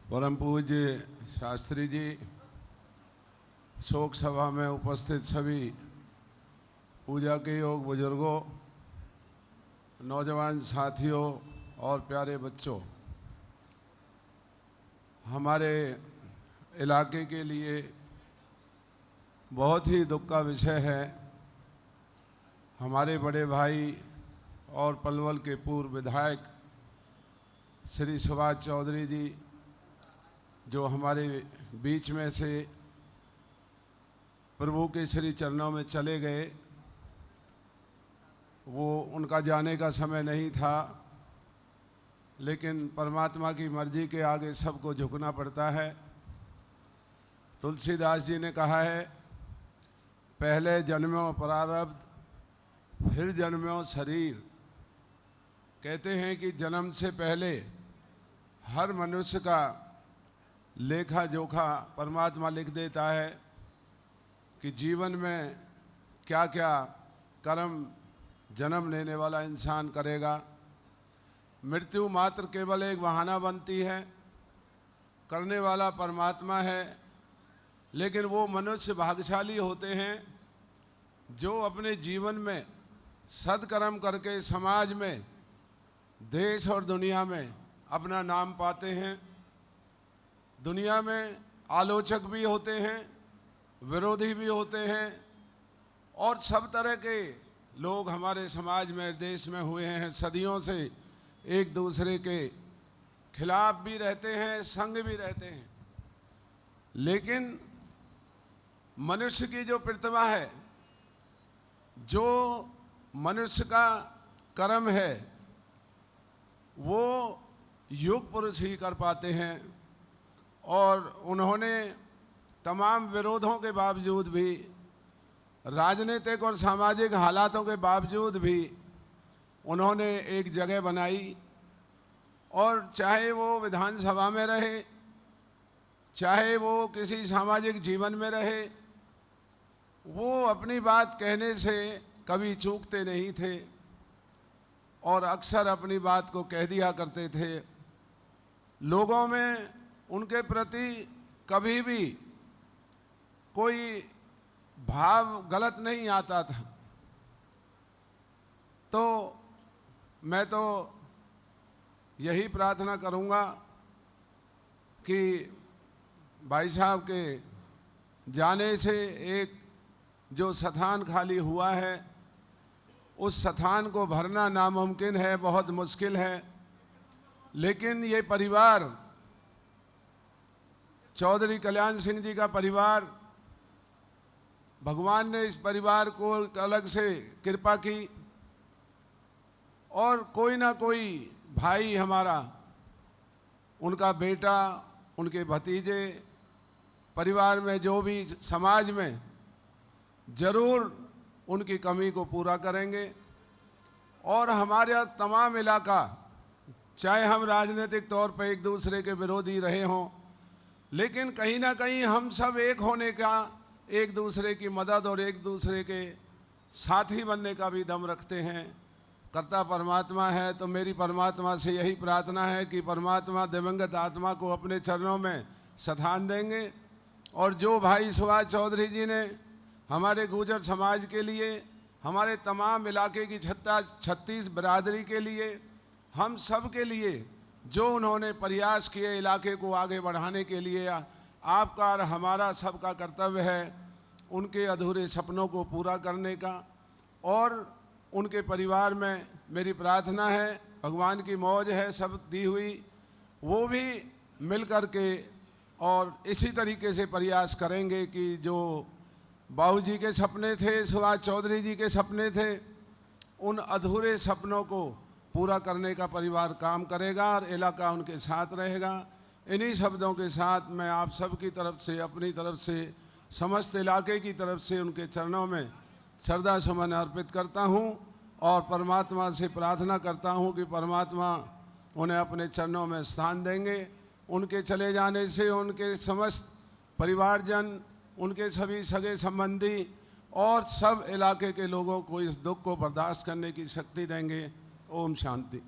परम पूज्य शास्त्री जी, शोक सभा में उपस्थित सभी पूजा के योग बुजुर्गों, नौजवान साथियों और प्यारे बच्चों, हमारे इलाके के लिए बहुत ही दुख का विषय है। हमारे बड़े भाई और पलवल के पूर्व विधायक श्री सुभाष चौधरी जी जो हमारे बीच में से प्रभु के श्री चरणों में चले गए, वो उनका जाने का समय नहीं था, लेकिन परमात्मा की मर्जी के आगे सबको झुकना पड़ता है। तुलसीदास जी ने कहा है, पहले जन्मों प्रारब्ध फिर जन्मों शरीर। कहते हैं कि जन्म से पहले हर मनुष्य का लेखा जोखा परमात्मा लिख देता है कि जीवन में क्या क्या कर्म जन्म लेने वाला इंसान करेगा। मृत्यु मात्र केवल एक बहाना बनती है, करने वाला परमात्मा है। लेकिन वो मनुष्य भाग्यशाली होते हैं जो अपने जीवन में सद्कर्म करके समाज में, देश और दुनिया में अपना नाम पाते हैं। दुनिया में आलोचक भी होते हैं, विरोधी भी होते हैं, और सब तरह के लोग हमारे समाज में, देश में हुए हैं। सदियों से एक दूसरे के खिलाफ भी रहते हैं, संग भी रहते हैं। लेकिन मनुष्य की जो प्रतिभा है, जो मनुष्य का कर्म है, वो युग पुरुष ही कर पाते हैं। और उन्होंने तमाम विरोधों के बावजूद भी, राजनीतिक और सामाजिक हालातों के बावजूद भी उन्होंने एक जगह बनाई। और चाहे वो विधानसभा में रहे, चाहे वो किसी सामाजिक जीवन में रहे, वो अपनी बात कहने से कभी चूकते नहीं थे और अक्सर अपनी बात को कह दिया करते थे। लोगों में उनके प्रति कभी भी कोई भाव गलत नहीं आता था। तो मैं तो यही प्रार्थना करूंगा कि भाई साहब के जाने से एक जो स्थान खाली हुआ है, उस स्थान को भरना नामुमकिन है, बहुत मुश्किल है। लेकिन ये परिवार, चौधरी कल्याण सिंह जी का परिवार, भगवान ने इस परिवार को अलग से कृपा की, और कोई ना कोई भाई हमारा, उनका बेटा, उनके भतीजे, परिवार में जो भी समाज में जरूर उनकी कमी को पूरा करेंगे। और हमारा तमाम इलाका, चाहे हम राजनीतिक तौर पर एक दूसरे के विरोधी रहे हों, लेकिन कहीं ना कहीं हम सब एक होने का, एक दूसरे की मदद और एक दूसरे के साथी बनने का भी दम रखते हैं। कर्ता परमात्मा है, तो मेरी परमात्मा से यही प्रार्थना है कि परमात्मा दिवंगत आत्मा को अपने चरणों में स्थान देंगे। और जो भाई सुभाष चौधरी जी ने हमारे गुर्जर समाज के लिए, हमारे तमाम इलाके की 36 बिरादरी के लिए, हम सब के लिए जो उन्होंने प्रयास किए इलाके को आगे बढ़ाने के लिए, आपका और हमारा सबका कर्तव्य है उनके अधूरे सपनों को पूरा करने का। और उनके परिवार में मेरी प्रार्थना है, भगवान की मौज है सब दी हुई, वो भी मिल कर के और इसी तरीके से प्रयास करेंगे कि जो बाबूजी के सपने थे, सुभाष चौधरी जी के सपने थे, उन अधूरे सपनों को पूरा करने का परिवार काम करेगा और इलाका उनके साथ रहेगा। इन्हीं शब्दों के साथ मैं आप सब की तरफ से, अपनी तरफ से, समस्त इलाके की तरफ से उनके चरणों में श्रद्धा सुमन अर्पित करता हूं और परमात्मा से प्रार्थना करता हूं कि परमात्मा उन्हें अपने चरणों में स्थान देंगे। उनके चले जाने से उनके समस्त परिवारजन, उनके सभी सगे संबंधी और सब इलाके के लोगों को इस दुख को बर्दाश्त करने की शक्ति देंगे। ओम शांति।